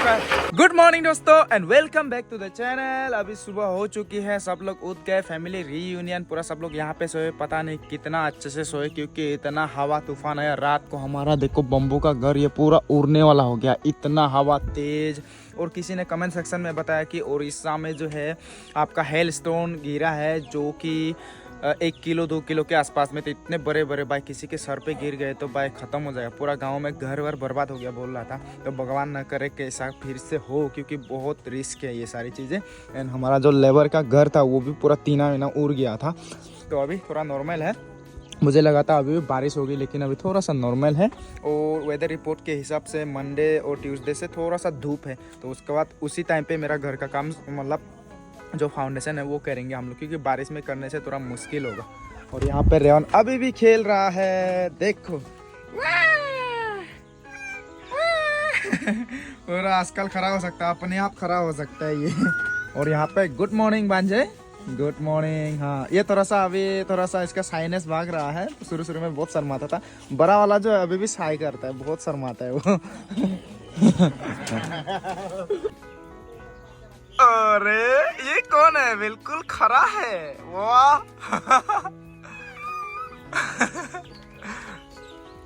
Good morning दोस्तों and welcome back to the channel. अभी सुबह हो चुकी है, सब लोग उठ गए, फैमिली रीयूनियन, पूरा सब लोग यहाँ पे सोए। पता नहीं कितना अच्छे से सोए क्योंकि इतना हवा तूफान है रात को। हमारा देखो बम्बू का घर ये पूरा उड़ने वाला हो गया, इतना हवा तेज। और किसी ने कमेंट सेक्शन में बताया कि उड़ीसा में जो है आपका हेल स्टोन गिरा है, जो कि 1 किलो 2 किलो के आसपास में। तो इतने बड़े बड़े भाई किसी के सर पे गिर गए तो भाई ख़त्म हो जाएगा, पूरा गांव में घर वर बर्बाद हो गया बोल रहा था। तो भगवान न करे कि ऐसा फिर से हो, क्योंकि बहुत रिस्क है ये सारी चीज़ें। एंड हमारा जो लेबर का घर था वो भी पूरा टीना वीना उड़ गया था। तो अभी थोड़ा नॉर्मल है, मुझे लगा था अभी भी बारिश होगी लेकिन अभी थोड़ा सा नॉर्मल है। और वेदर रिपोर्ट के हिसाब से मंडे और ट्यूसडे से थोड़ा सा धूप है, तो उसके बाद उसी टाइम पे मेरा घर का काम मतलब जो फाउंडेशन है वो करेंगे हम लोग, क्योंकि बारिश में करने से थोड़ा मुश्किल होगा। और यहाँ पे रेवन अभी भी खेल रहा है, देखो पूरा आजकल खड़ा हो सकता है, अपने आप खड़ा हो सकता है ये। और यहाँ पे गुड मॉर्निंग बांझे, गुड मॉर्निंग। हाँ, ये थोड़ा सा अभी थोड़ा सा इसका साइनेस भाग रहा है। शुरू शुरू में बहुत शर्माता था, बड़ा वाला जो है अभी भी साई करता है, बहुत शर्माता है वो। अरे ये कौन है, बिल्कुल खड़ा है, वाह।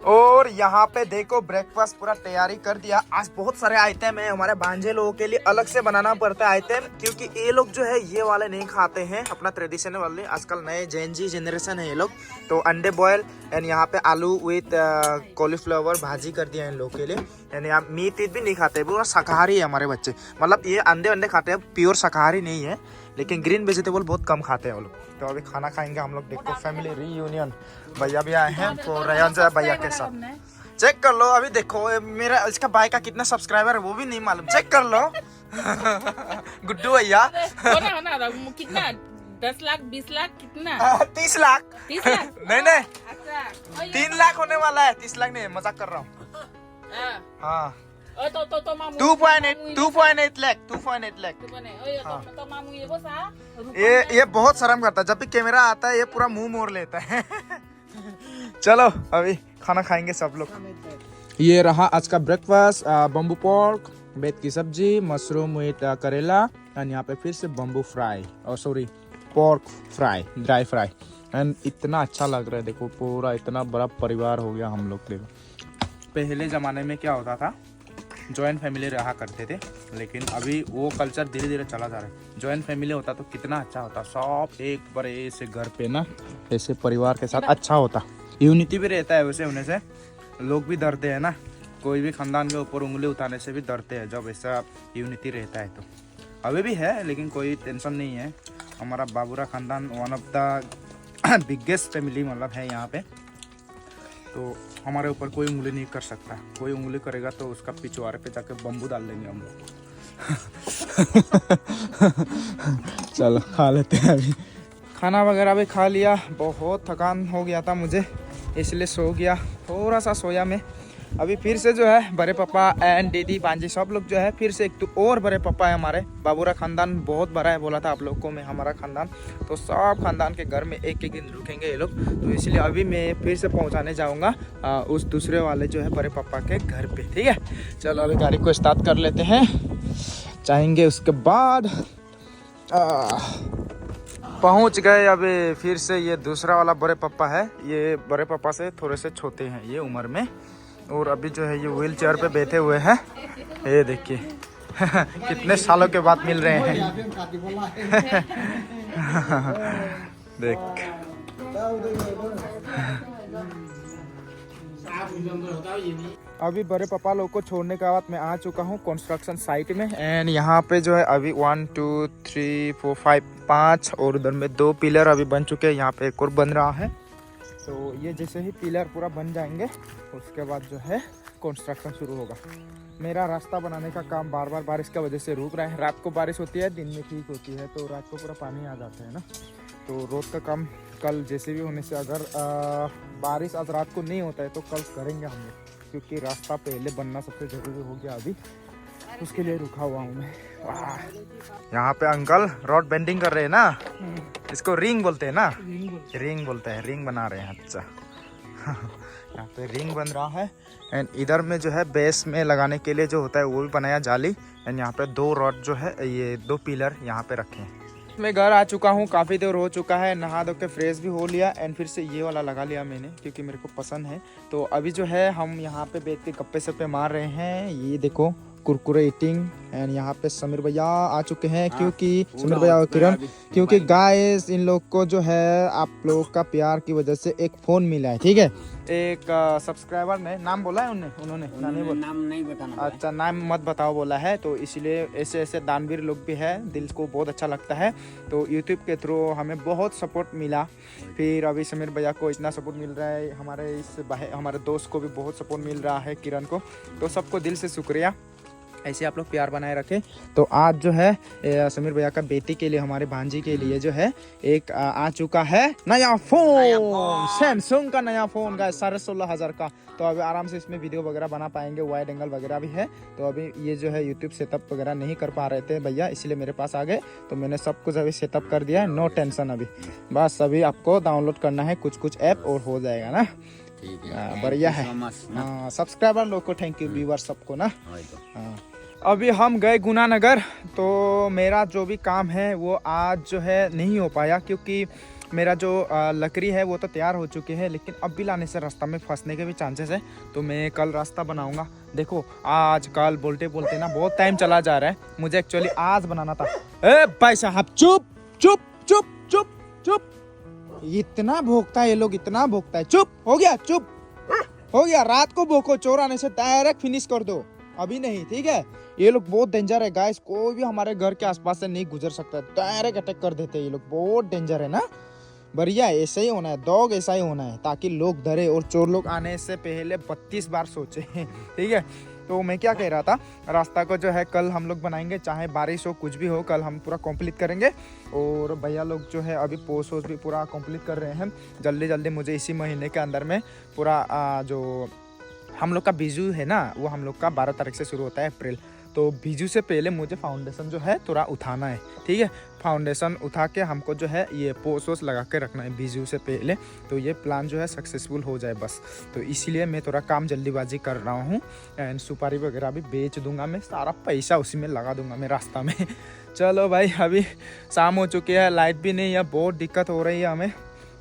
और यहाँ पे देखो ब्रेकफास्ट पूरा तैयारी कर दिया। आज बहुत सारे आइटम है हमारे भांजे लोगों के लिए, अलग से बनाना पड़ता है आइटम, क्योंकि ये लोग जो है ये वाले नहीं खाते हैं, अपना ट्रेडिशनल वाले। आजकल नए जेन जी जनरेशन है ये लोग। तो अंडे बॉयल एंड यहाँ पे आलू विथ कॉलीफ्लावर भाजी कर दिया इन लोगों के लिए। एंड यहाँ मीट भी नहीं खाते, पूरा शाकाहारी है हमारे बच्चे। मतलब ये अंडे खाते हैं, प्योर शाकाहारी नहीं है, लेकिन ग्रीन वेजिटेबल बहुत कम खाते हैं वो लोग। तो अभी खाना खाएंगे हम लोग। देखो फैमिली रीयूनियन, भैया भी आए हैं तो रेयन से भैया के साथ। चेक कर लो अभी, देखो मेरा इसका भाई का कितना सब्सक्राइबर है वो भी नहीं मालूम, चेक कर लो। गुड्डू भैया कितना 10 लाख 20 लाख कितना 30 लाख 30 लाख नहीं 3 लाख होने वाला है, 30 लाख नहीं, मजाक कर रहा हूँ। हाँ 2.8 लाख 2.8 लाख। ये बहुत शर्म करता है, जब भी कैमरा आता है ये पूरा मुंह मोड़ लेता है। चलो अभी खाना खाएंगे सब लोग। ये रहा आज का ब्रेकफास्ट, बम्बू पोर्क, बेत की सब्जी, मशरूम विद करेला, एंड यहाँ पे फिर से बम्बू फ्राई, और sorry pork fry, dry fry. And इतना अच्छा लग रहा है, देखो पूरा इतना बड़ा परिवार हो गया हम लोग। देखो पहले ज़माने में क्या होता था, जॉइंट फैमिली रहा करते थे, लेकिन अभी वो कल्चर धीरे धीरे चला जा रहा है। जॉइंट फैमिली होता तो कितना अच्छा होता, सब एक बड़े से घर पे ना ऐसे परिवार के साथ अच्छा होता, यूनिटी भी रहता है। वैसे होने से लोग भी डरते हैं ना, कोई भी खानदान के ऊपर उंगली उठाने से भी डरते हैं जब ऐसा यूनिटी रहता है। तो अभी भी है लेकिन कोई टेंशन नहीं है। हमारा बाबूरा खानदान one of the biggest family मतलब है यहाँ पे, तो हमारे ऊपर कोई उंगली नहीं कर सकता। कोई उंगली करेगा तो उसका पिछवाड़े पे जाके बम्बू डाल देंगे हम लोग। चलो खा लेते हैं अभी। खाना वगैरह भी खा लिया, बहुत थकान हो गया था मुझे, इसलिए सो गया, थोड़ा सा सोया मैं। अभी फिर से जो है बड़े पापा एंड दीदी भांजी सब लोग जो है फिर से एक तो और बड़े पापा है हमारे। बाबूरा खानदान बहुत बड़ा है, बोला था आप लोग को मैं, हमारा खानदान। तो सब खानदान के घर में एक एक दिन रुकेंगे ये लोग, तो इसलिए अभी मैं फिर से पहुंचाने जाऊंगा उस दूसरे वाले जो है बड़े पापा के घर पे। ठीक है, चलो अभी गाड़ी को स्टार्ट कर लेते हैं, जाएंगे उसके बाद। पहुंच गए अभी फिर से। ये दूसरा वाला बड़े पापा है, ये बड़े पापा से थोड़े से छोटे हैं ये उम्र में, और अभी जो है ये व्हील चेयर पे बैठे हुए हैं। ये देखिए कितने सालों के बाद मिल रहे हैं। देख अभी बड़े पापा लोग को छोड़ने के बाद मैं आ चुका हूँ कंस्ट्रक्शन साइट में। एंड यहाँ पे जो है अभी 1 2 3 4 5 5 और उधर में 2 पिलर अभी बन चुके हैं, यहाँ पे एक और बन रहा है। तो ये जैसे ही पिलर पूरा बन जाएंगे उसके बाद जो है कंस्ट्रक्शन शुरू होगा। मेरा रास्ता बनाने का काम बार बार बारिश की वजह से रुक रहा है। रात को बारिश होती है, दिन में ठीक होती है, तो रात को पूरा पानी आ जाता है ना। तो रोड का काम कल जैसे भी होने से, अगर बारिश आज रात को नहीं होता है तो कल करेंगे हम लोग, क्योंकि रास्ता पहले बनना सबसे ज़रूरी हो गया अभी, उसके लिए रुका हुआ हूँ मैं। वाह, यहाँ पे अंकल रोड बेंडिंग कर रहे हैं ना, इसको रिंग बोलते हैं ना, रिंग बोलते हैं, रिंग बना रहे हैं। अच्छा यहाँ पे रिंग बन रहा है एंड इधर में जो है बेस में लगाने के लिए जो होता है वो भी बनाया जाली एंड यहाँ पे 2 रॉड जो है ये 2 पिलर यहाँ पे रखे हैं। मैं घर आ चुका हूँ, काफ़ी देर हो चुका है, नहा धो के फ्रेश भी हो लिया एंड फिर से ये वाला लगा लिया मैंने क्योंकि मेरे को पसंद है। तो अभी जो है हम यहाँ पे बैठ के गप्पे सप्पे मार रहे हैं। ये देखो कुरकुरे ईटिंग एंड यहाँ पे समीर भैया आ चुके हैं क्योंकि समीर भैया और किरण, क्योंकि गाइस इन लोग को जो है आप लोग का प्यार की वजह से एक फ़ोन मिला है। ठीक है, एक सब्सक्राइबर ने नाम बोला है उन्होंने नाम नहीं बताना। अच्छा, नाम मत बताओ बोला है, तो इसलिए ऐसे ऐसे दानवीर लोग भी है, दिल को बहुत अच्छा लगता है। तो यूट्यूब के थ्रू हमें बहुत सपोर्ट मिला, फिर अभी समीर भैया को इतना सपोर्ट मिल रहा है, हमारे दोस्त को भी बहुत सपोर्ट मिल रहा है, किरण को। तो सबको दिल से शुक्रिया, ऐसे आप लोग प्यार बनाए रखें। तो आज जो है समीर भैया का बेटी के लिए, हमारे भांजी के लिए जो है एक आ चुका है नया फोन, सैमसंग का नया फोन का 16,500 का। तो अभी आराम से इसमें वीडियो वगैरह बना पाएंगे, वाइड एंगल वगैरह भी है। तो अभी ये जो है यूट्यूब सेटअप वगैरह नहीं कर पा रहे थे भैया, इसलिए मेरे पास आ गए। तो मैंने सब कुछ अभी सेटअप कर दिया है, नो टेंशन। अभी बस अभी आपको डाउनलोड करना है कुछ ऐप और हो जाएगा ना। बढ़िया है। हाँ, सब्सक्राइबर लोग को थैंक यू, व्यूअर सबको ना। हाँ, अभी हम गए गुना नगर, तो मेरा जो भी काम है वो आज जो है नहीं हो पाया क्योंकि मेरा जो लकड़ी है वो तो तैयार हो चुकी है, लेकिन अब भी लाने से रास्ता में फंसने के भी चांसेस है। तो मैं कल रास्ता बनाऊंगा। देखो आज कल बोलते बोलते ना बहुत टाइम चला जा रहा है, मुझे एक्चुअली आज बनाना था। ए भाई साहब चुप चुप चुप चुप चुप, इतना भोंकता है ये लोग, इतना भोंकता है। चुप हो गया, चुप हो गया। रात को भोंको, चोर आने से डायरेक्ट फिनिश कर दो, अभी नहीं, ठीक है। ये लोग बहुत डेंजर है गाइस, कोई भी हमारे घर के आसपास से नहीं गुजर सकता, डायरेक्ट अटैक कर देते हैं ये लोग, बहुत डेंजर है ना। बढ़िया, ऐसा ही होना है, डॉग ऐसा ही होना है, ताकि लोग डरे और चोर लोग आने से पहले 32 बार सोचे। ठीक है, तो मैं क्या कह रहा था, रास्ता को जो है कल हम लोग बनाएंगे, चाहे बारिश हो कुछ भी हो, कल हम पूरा कंप्लीट करेंगे। और भैया लोग जो है अभी पोस्ट भी पूरा कंप्लीट कर रहे हैं, जल्दी जल्दी मुझे इसी महीने के अंदर में पूरा जो हम लोग का बीजू है ना, वो हम लोग का 12 तारीख से शुरू होता है, अप्रैल। तो बीजू से पहले मुझे फाउंडेशन जो है थोड़ा उठाना है, ठीक है। फाउंडेशन उठा के हमको जो है ये पोस्ट लगा के रखना है बीजू से पहले, तो ये प्लान जो है सक्सेसफुल हो जाए बस। तो इसीलिए मैं थोड़ा काम जल्दीबाजी कर रहा हूँ एंड सुपारी वगैरह भी बेच दूंगा, मैं सारा पैसा उसी में लगा दूंगा मैं रास्ता में। चलो भाई, अभी शाम हो चुकी है, लाइट भी नहीं है, बहुत दिक्कत हो रही है हमें,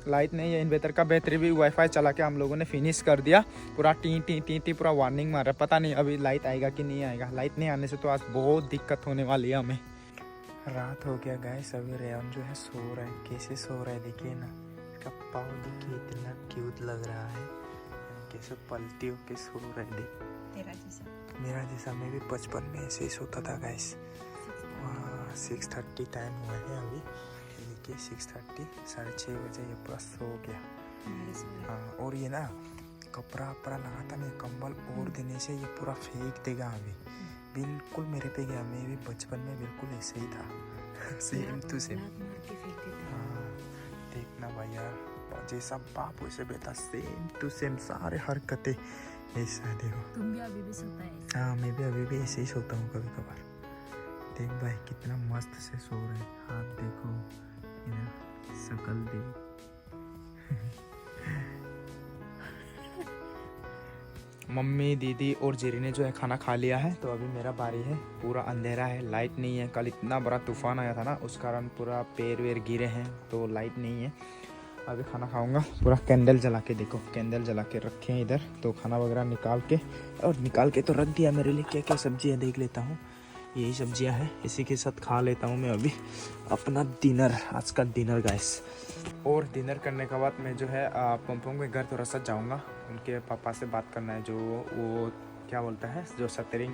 लाइट नहीं है। इन्वर्टर का बैटरी भी वाईफाई चला के हम लोगों ने फिनिश कर दिया, पूरा टी टी टी टी पूरा वार्निंग मार रहा है, पता नहीं अभी लाइट आएगा कि नहीं आएगा। लाइट नहीं आने से तो आज बहुत दिक्कत होने वाली है हमें। रात हो गया गाइस, अभी रेयन जो है सो रहा है, कैसे सो रहा है देखिए ना, इसका पाँव देखिए इतना क्यूट लग रहा है, कैसे पलटी होके सो रहा है। देख मेरा जैसा, मैं भी बचपन में ऐसे ही सोता था गाइस। 6:30 टाइम हुआ है अभी, 6:30, 6:30 बजे ये पूरा सो गया। हाँ, और ये ना कपड़ा वपड़ा लगाता नहीं, कंबल ओढ़ देने से ये पूरा फेंक देगा। अभी बिल्कुल मेरे पे गया, मैं भी बचपन में बिल्कुल ऐसे ही था, सेम टू सेम। हाँ देखना भैया, जैसा बाप वैसे बेटा, सेम टू सेम सारे हरकतें ऐसा। देखो तुम भी अभी भी सोता है? हाँ, मैं भी अभी भी ऐसे ही सोता हूँ कभी कभार। देख भाई कितना मस्त से सो रहे हैं, हाथ देखो, शकल दे। मम्मी दीदी और जेरी ने जो है खाना खा लिया है, तो अभी मेरा बारी है। पूरा अंधेरा है, लाइट नहीं है, कल इतना बड़ा तूफान आया था ना, उस कारण पूरा पेड़ वेर गिरे हैं, तो लाइट नहीं है। अभी खाना खाऊंगा, पूरा कैंडल जला के, देखो कैंडल जला के रखे हैं इधर। तो खाना वगैरह निकाल के तो रख दिया। मेरे लिए क्या क्या सब्जी है देख लेता हूँ, यही सब्जियां हैं, इसी के साथ खा लेता हूँ मैं अभी अपना डिनर, आज का डिनर गाइस। और डिनर करने के बाद मैं जो है पम्पोंग के घर थोड़ा सा जाऊँगा, उनके पापा से बात करना है, जो वो क्या बोलता है, जो सतरिंग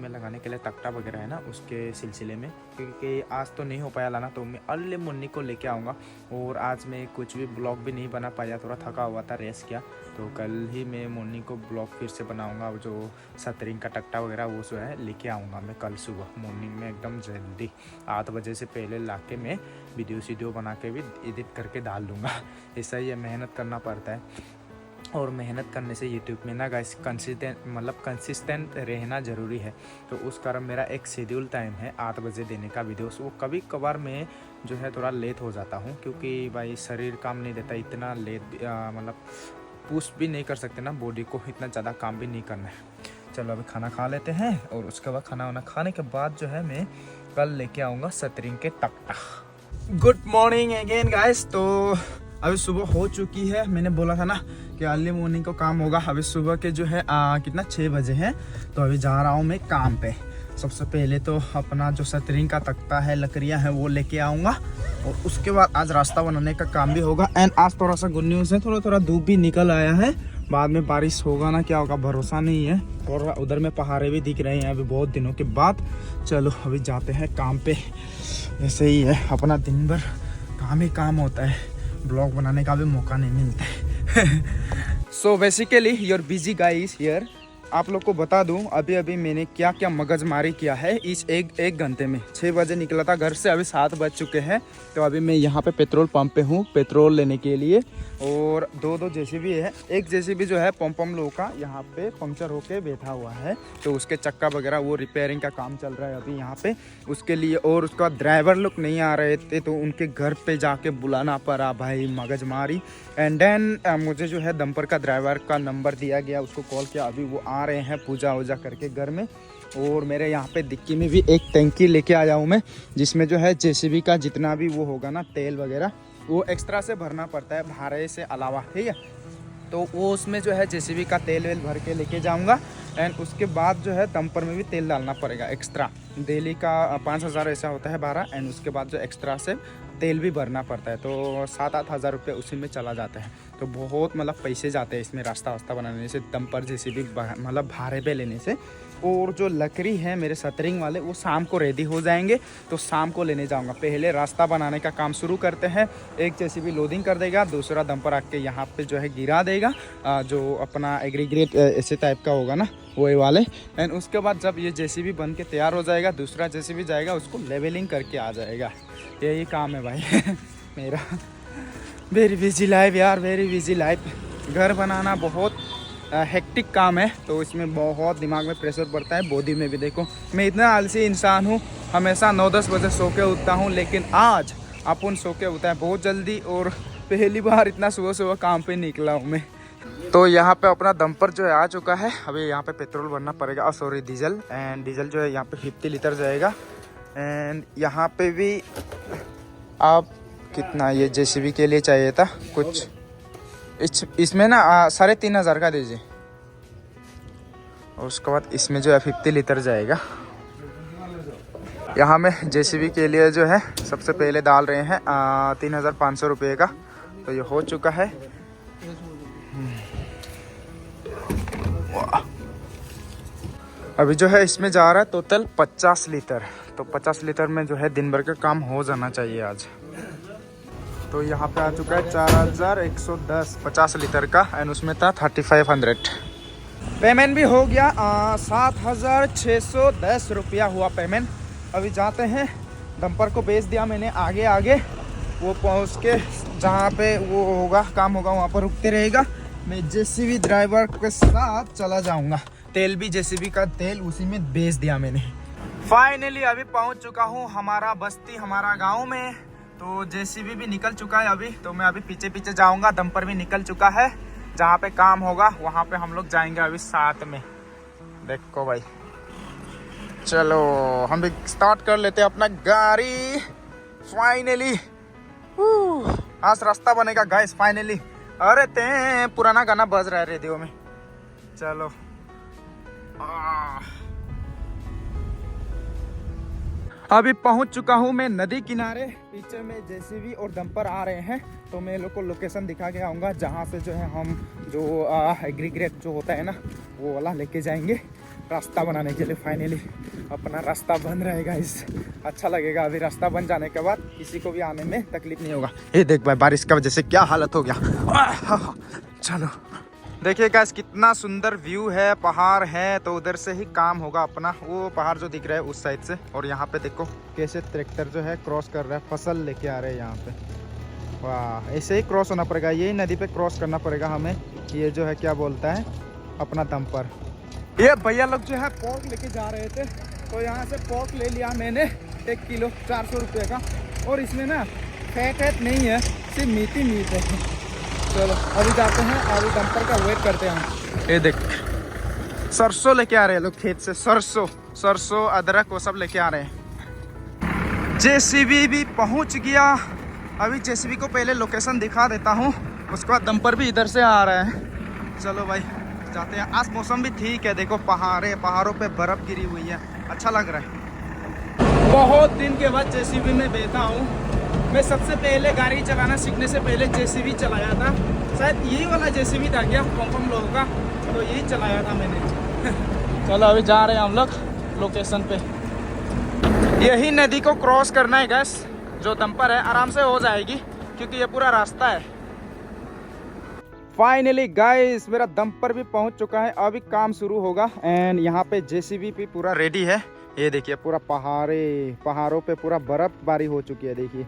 में लगाने के लिए तख्ता वगैरह है ना, उसके सिलसिले में, क्योंकि आज तो नहीं हो पाया लाना, तो मैं अर्ली मॉर्निंग को लेके आऊँगा। और आज मैं कुछ भी ब्लॉग भी नहीं बना पाया, थोड़ा थका हुआ था, रेस्ट किया, तो कल ही मैं मॉर्निंग को ब्लॉग फिर से बनाऊँगा। जो सतरिंग का तख्ता वगैरह वो जो है लेके आऊँगा मैं कल सुबह मॉर्निंग में, एकदम जल्दी 8 बजे से पहले ला के मैं वीडियो बना के भी एडिट करके डाल दूँगा। ऐसा ही है, मेहनत करना पड़ता है। और मेहनत करने से यूट्यूब में ना गाइस कंसिस्टेंट रहना ज़रूरी है। तो उस कारण मेरा एक शेड्यूल टाइम है 8 बजे देने का वीडियोस। वो कभी कभार मैं जो है थोड़ा लेट हो जाता हूँ, क्योंकि भाई शरीर काम नहीं देता इतना लेट, पुश भी नहीं कर सकते ना बॉडी को, इतना ज़्यादा काम भी नहीं करना है। चलो अभी खाना खा लेते हैं और उसके बाद खाना वाना खाने के बाद जो है मैं कल लेके आऊँगा सतरिंग के तख्ता। Good morning again guys. तो अभी सुबह हो चुकी है, मैंने बोला था ना कि अर्ली मॉर्निंग को काम होगा। अभी सुबह के जो है कितना 6 बजे हैं। तो अभी जा रहा हूँ मैं काम पे। सबसे पहले तो अपना जो सतरिंग का तख्ता है, लकड़ियाँ हैं, वो लेके आऊँगा और उसके बाद आज रास्ता बनाने का काम भी होगा। एंड आज थोड़ा सा गुड न्यूज़ है, थोड़ा धूप भी निकल आया है। बाद में बारिश होगा ना क्या होगा भरोसा नहीं है। और उधर में पहाड़े भी दिख रहे हैं अभी बहुत दिनों के बाद। चलो अभी जाते हैं काम पे। ऐसे ही है, अपना दिन भर काम ही काम होता है, ब्लॉग बनाने का भी मौका नहीं मिलता है। So basically your busy guys here. आप लोग को बता दूं अभी मैंने क्या क्या मगजमारी किया है इस एक घंटे में। 6 बजे निकला था घर से, अभी 7 बज चुके हैं। तो अभी मैं यहाँ पे पेट्रोल पंप पे हूँ पेट्रोल लेने के लिए। और दो जेसीबी है। एक जेसीबी जो है पम लोगों का यहाँ पे पंक्चर होके बैठा हुआ है, तो उसके चक्का वगैरह वो रिपेयरिंग का काम चल रहा है अभी यहाँ पे उसके लिए। और उसका ड्राइवर लोग नहीं आ रहे थे, तो उनके घर पे जाके बुलाना पड़ा भाई, मगजमारी। एंड देन मुझे जो है डंपर का ड्राइवर का नंबर दिया गया, उसको कॉल किया, अभी वो आ रहे हैं पूजा वूजा करके घर में। और मेरे यहाँ पे डिक्की में भी एक टैंकी लेके आया हूँ मैं, जिसमें जो है जेसीबी का जितना भी वो होगा ना तेल वगैरह वो एक्स्ट्रा से भरना पड़ता है भाड़े से अलावा, ठीक है। तो वो उसमें जो है जेसीबी का तेल वेल भर के लेके जाऊँगा। एंड उसके बाद जो है डंपर में भी तेल डालना पड़ेगा एक्स्ट्रा, डेली का 5000 ऐसा होता है भाड़ा। एंड उसके बाद जो एक्स्ट्रा से तेल भी भरना पड़ता है, तो 7-8 हज़ार रुपये उसी में चला जाता है। तो बहुत पैसे जाते हैं इसमें रास्ता वास्ता बनाने से, डंपर जेसीबी भाड़े पे लेने से। और जो लकड़ी है मेरे सतरिंग वाले वो शाम को रेडी हो जाएंगे, तो शाम को लेने जाऊंगा। पहले रास्ता बनाने का काम शुरू करते हैं। एक जेसीबी लोडिंग कर देगा, दूसरा डंपर आके यहाँ पे जो है गिरा देगा, जो अपना एग्रीग्रेट ऐसे टाइप का होगा ना वही वाले। एंड उसके बाद जब ये जेसीबी बन के तैयार हो जाएगा, दूसरा जेसीबी जाएगा उसको लेवलिंग करके आ जाएगा। यही काम है भाई मेरा। वेरी बिजी लाइफ यार, वेरी बिजी लाइफ। घर बनाना बहुत हेक्टिक काम है, तो इसमें बहुत दिमाग में प्रेशर पड़ता है, बॉडी में भी। देखो मैं इतना आलसी इंसान हूँ, हमेशा 9-10 बजे सो के उठता हूँ, लेकिन आज अपन सो के उठा है बहुत जल्दी। और पहली बार इतना सुबह काम पे निकला हूँ मैं। तो यहाँ पे अपना डंपर जो है आ चुका है। अभी यहाँ पे पेट्रोल भरना पड़ेगा, सॉरी डीजल। एंड डीजल जो है यहाँ पे 50 लीटर जाएगा। एंड यहाँ पे भी आप कितना ये जेसीबी के लिए चाहिए था कुछ, इसमें ना 3500 का दीजिए। और उसके बाद इसमें जो है 50 लीटर जाएगा। यहाँ में जेसीबी के लिए जो है सबसे पहले डाल रहे हैं 3500 रुपये का। तो ये हो चुका है। अभी जो है इसमें जा रहा है टोटल 50 लीटर। तो 50 लीटर में जो है दिन भर का काम हो जाना चाहिए आज। तो यहाँ पे आ चुका है 4110 50 लीटर का। एंड उसमें था 3500। पेमेंट भी हो गया, 7610 रुपया हुआ पेमेंट। अभी जाते हैं, डंपर को बेच दिया मैंने आगे। वो पहुँच के जहाँ पे वो होगा काम होगा वहाँ पर रुकते रहेगा। मैं जेसीबी ड्राइवर के साथ चला जाऊँगा। तेल भी जेसीबी का तेल उसी में बेच दिया मैंने। फाइनली अभी पहुँच चुका हूँ हमारा बस्ती, हमारा गाँव में। तो जेसीबी भी निकल चुका है अभी, तो मैं अभी पीछे जाऊंगा। डंपर भी निकल चुका है, जहाँ पे काम होगा वहाँ पे हम लोग जाएंगे अभी साथ में। देखो भाई, चलो हम भी स्टार्ट कर लेते हैं अपना गाड़ी। फाइनली आज रास्ता बनेगा गाइस, फाइनली। अरे ते पुराना गाना बज रहा है रेडियो में। चलो अभी पहुंच चुका हूं मैं नदी किनारे। पीछे में जेसीबी और डंपर आ रहे हैं, तो मैं लोग को लोकेशन दिखा के आऊँगा, जहां से जो है हम जो एग्रीग्रेट जो होता है ना वो वाला लेके जाएंगे रास्ता बनाने के लिए। फाइनली अपना रास्ता बन रहेगा, इस अच्छा लगेगा। अभी रास्ता बन जाने के बाद किसी को भी आने में तकलीफ नहीं होगा। ये देख भाई, बारिश का वजह से क्या हालत हो गया। चलो देखिए गाइस, कितना सुंदर व्यू है, पहाड़ है। तो उधर से ही काम होगा अपना। वो पहाड़ जो दिख रहा है उस साइड से। और यहाँ पे देखो कैसे ट्रैक्टर जो है क्रॉस कर रहा है, फसल लेके आ रहे हैं यहाँ पे। वाह, ऐसे ही क्रॉस होना पड़ेगा, यही नदी पे क्रॉस करना पड़ेगा हमें। ये जो है क्या बोलता है अपना डंपर। ये भैया लोग जो है पोर्क लेके जा रहे थे, तो यहाँ से पोर्क ले लिया मैंने 1 किलो 400 रुपये का। और इसमें ना फैट नहीं है, सिर्फ मीट ही मीट है। चलो अभी जाते हैं, अभी डंपर का वेट करते हैं। ये देख सरसों लेके आ रहे हैं लोग खेत से, सरसों अदरक वो सब लेके आ रहे हैं। जेसीबी भी पहुंच गया। अभी जेसीबी को पहले लोकेशन दिखा देता हूं, उसके बाद डंपर भी इधर से आ रहा है। चलो भाई जाते हैं। आज मौसम भी ठीक है, देखो पहाड़ों पे बर्फ गिरी हुई है, अच्छा लग रहा है। बहुत दिन के बाद जेसीबी में बैठा हूँ। मैं सबसे पहले गाड़ी चलाना सीखने से पहले जेसीबी चलाया था, शायद यही वाला जेसीबी था क्या पम लोगों का, तो यही चलाया था मैंने। चलो अभी जा रहे हैं हम लोग लोकेशन पे। यही नदी को क्रॉस करना है गैस, जो डंपर है आराम से हो जाएगी क्योंकि ये पूरा रास्ता है। फाइनली गाइस मेरा डंपर भी पहुंच चुका है, अभी काम शुरू होगा। एंड यहाँ पे जेसीबी भी पूरा रेडी है। ये देखिए पूरा पहाड़ों पे पूरा बर्फबारी हो चुकी है, देखिए।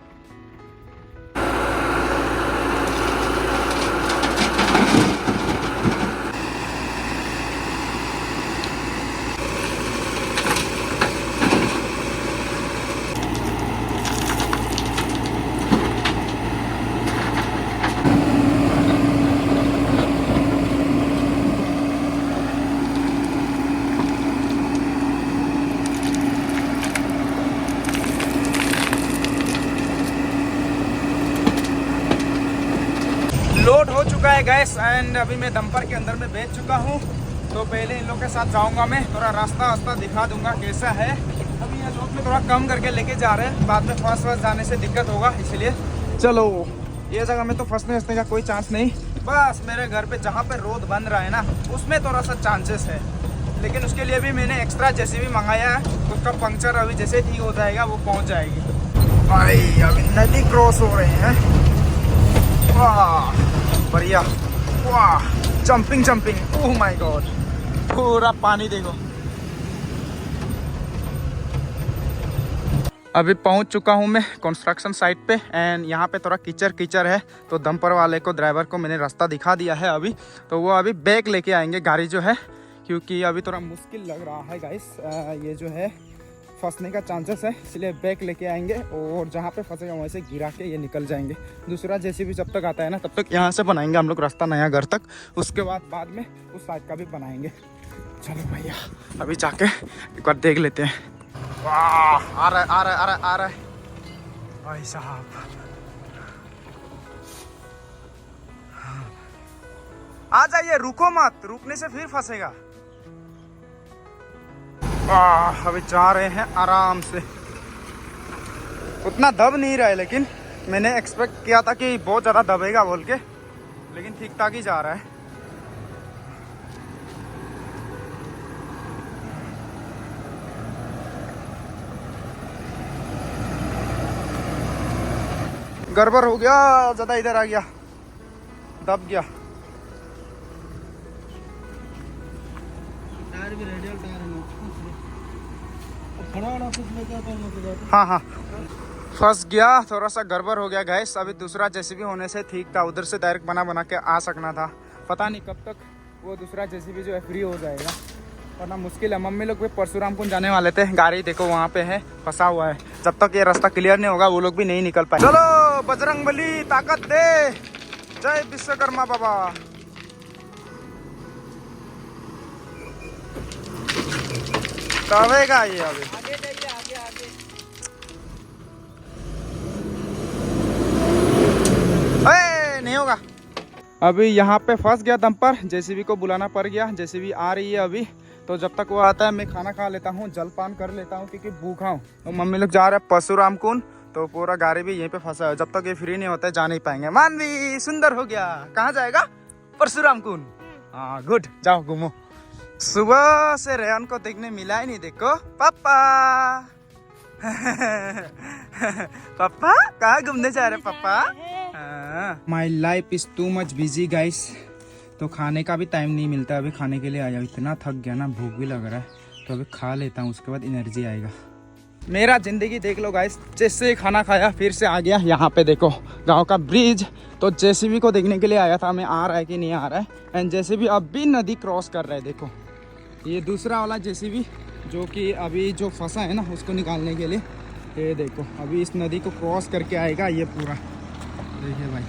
लोड हो चुका है गैस एंड अभी मैं डंपर के अंदर में बैठ चुका हूँ। तो पहले इन लोग के साथ जाऊंगा, मैं थोड़ा रास्ता दिखा दूंगा कैसा है। अभी ये लोग में थोड़ा कम करके लेके जा रहे हैं, बाद में फंस जाने से दिक्कत होगा, इसलिए चलो। ये जगह में तो फंसने का कोई चांस नहीं, बस मेरे घर पे जहाँ पे रोड बन रहा है ना उसमें थोड़ा सा चांसेस है। लेकिन उसके लिए भी मैंने एक्स्ट्रा जेसीबी मंगाया है, उसका पंक्चर अभी जैसे ठीक हो जाएगा वो पहुँच जाएगी। भाई अभी नदी क्रॉस हो रहे हैं, वाह बढ़िया, वाह जंपिंग, ओह माय गॉड, पूरा पानी देखो। अभी पहुंच चुका हूं मैं कंस्ट्रक्शन साइट पे एंड यहाँ पे थोड़ा कीचड़ है, तो डंपर वाले को, ड्राइवर को मैंने रास्ता दिखा दिया है अभी। तो वो अभी बैग लेके आएंगे गाड़ी जो है, क्योंकि अभी थोड़ा मुश्किल लग रहा है गाइस, ये जो है फंसने का चांसेस है, इसलिए बैग लेके आएंगे और जहाँ पे फंसेगा वहीं से गिरा के ये निकल जाएंगे। दूसरा जेसीबी जब तक आता है ना तब तक यहाँ से बनाएंगे हम लोग रास्ता नया घर तक, उसके बाद में उस साइड का भी बनाएंगे। चलो भैया अभी जाके एक बार देख लेते हैं। वाह आ रहा है भाई साहब, आ जाइए, रुको मत, रुकने से फिर फंसेगा। अभी जा रहे हैं आराम से, उतना दब नहीं रहा है, लेकिन मैंने एक्सपेक्ट किया था कि बहुत ज़्यादा दबेगा बोल के, लेकिन ठीक ठाक ही जा रहा है। गड़बड़ हो गया, ज़्यादा इधर आ गया, दब गया। टायर भी रेडियल टायर है, हाँ फंस गया, थोड़ा सा गड़बड़ हो गया गैस। अभी दूसरा जेसीबी होने से ठीक था, उधर से डायरेक्ट बना के आ सकना था। पता नहीं कब तक वो दूसरा जेसीबी जो है फ्री हो जाएगा, वरना मुश्किल है। मम्मी लोग भी परशुराम कुंड जाने वाले थे, गाड़ी देखो वहाँ पे है, फंसा हुआ है। जब तक ये रास्ता क्लियर नहीं होगा वो लोग भी नहीं निकल पाए। चलो बजरंगबली ताकत दे, जय विश्वकर्मा बाबा। दबेगा ये, अभी आगे जाइए, आगे नहीं होगा। अभी यहाँ पे फंस गया डंपर, जेसीबी को बुलाना पड़ गया, जेसीबी आ रही है अभी। तो जब तक वो आता है मैं खाना खा लेता हूँ, जलपान कर लेता हूँ क्योंकि भूखा हूँ। तो मम्मी लोग जा रहे हैं परशुराम कुंड, तो पूरा गाड़ी भी यहीं पे फंसा है। जब तक ये फ्री नहीं होता है जा नहीं पाएंगे। मानवी सुंदर हो गया, कहाँ जाएगा? परशुराम कुंड। हाँ गुड, जाओ घूमो। सुबह से रेहान को देखने मिला ही नहीं, देखो पापा। पापा कहाँ घूमने जा रहे पापा? My life is too much busy guys, तो खाने का भी टाइम नहीं मिलता। अभी खाने के लिए आया, इतना थक गया ना, भूख भी लग रहा है, तो अभी खा लेता हूँ, उसके बाद एनर्जी आएगा। मेरा ज़िंदगी देख लो गाइस, जैसे ही खाना खाया फिर से आ गया यहाँ पे। देखो गांव का ब्रिज, तो जेसीबी को देखने के लिए आया था मैं, आ रहा है कि नहीं आ रहा है। एंड जेसीबी अभी नदी क्रॉस कर रहा है। देखो ये दूसरा वाला जेसीबी जो कि अभी जो फंसा है ना उसको निकालने के लिए, ये देखो अभी इस नदी को क्रॉस करके आएगा ये पूरा। देखिए भाई,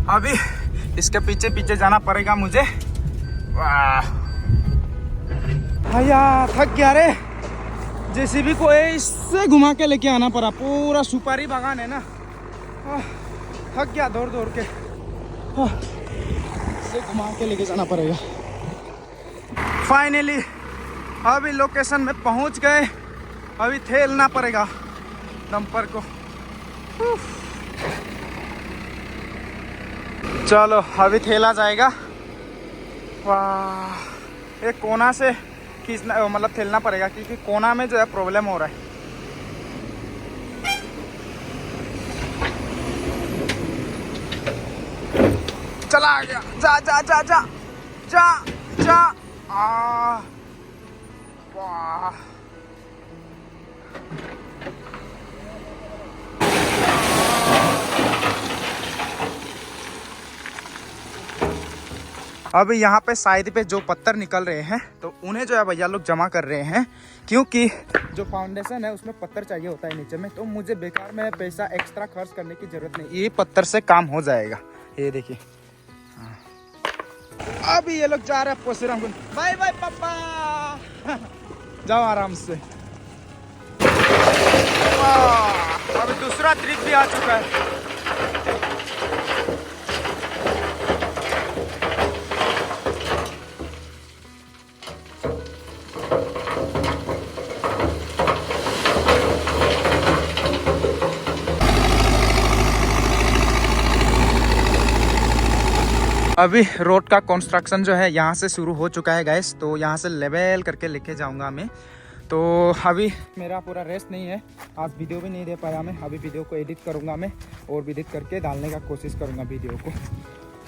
अभी इसके पीछे पीछे जाना पड़ेगा मुझे। वाह भैया थक गया रे। जेसीबी को इससे घुमा के लेके आना पड़ा, पूरा सुपारी बागान है ना। थक गया दौड़ दौड़ के, इससे घुमा के लेके जाना पड़ेगा। फाइनली अभी लोकेशन में पहुंच गए। अभी ठेलना पड़ेगा डंपर को। चलो अभी ठेला जाएगा। वाह, एक कोना से खींचना मतलब ठेलना पड़ेगा क्योंकि कोना में जो है प्रॉब्लम हो रहा है। चला आ गया, जा जा जा जा जा जा। वाह अब यहाँ पे साइड पे जो पत्थर निकल रहे हैं तो उन्हें जो है भैया लोग जमा कर रहे हैं, क्योंकि जो फाउंडेशन है उसमें पत्थर चाहिए होता है नीचे में। तो मुझे बेकार में पैसा एक्स्ट्रा खर्च करने की जरूरत नहीं, ये पत्थर से काम हो जाएगा। ये देखिए अभी ये लोग जा रहे हैं पोसराम कुंड। बाय बाय पापा, जाओ आराम से। अभी दूसरा ट्रिप भी आ चुका है। अभी रोड का कंस्ट्रक्शन जो है यहाँ से शुरू हो चुका है गाइस, तो यहाँ से लेवल करके लेके जाऊँगा मैं। तो अभी मेरा पूरा रेस्ट नहीं है, आज वीडियो भी नहीं दे पाया मैं। अभी वीडियो को एडिट करूँगा मैं और एडिट करके डालने का कोशिश करूँगा वीडियो को।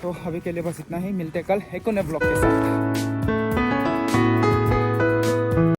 तो अभी के लिए बस इतना ही, मिलते कल एक नए ब्लॉग के साथ।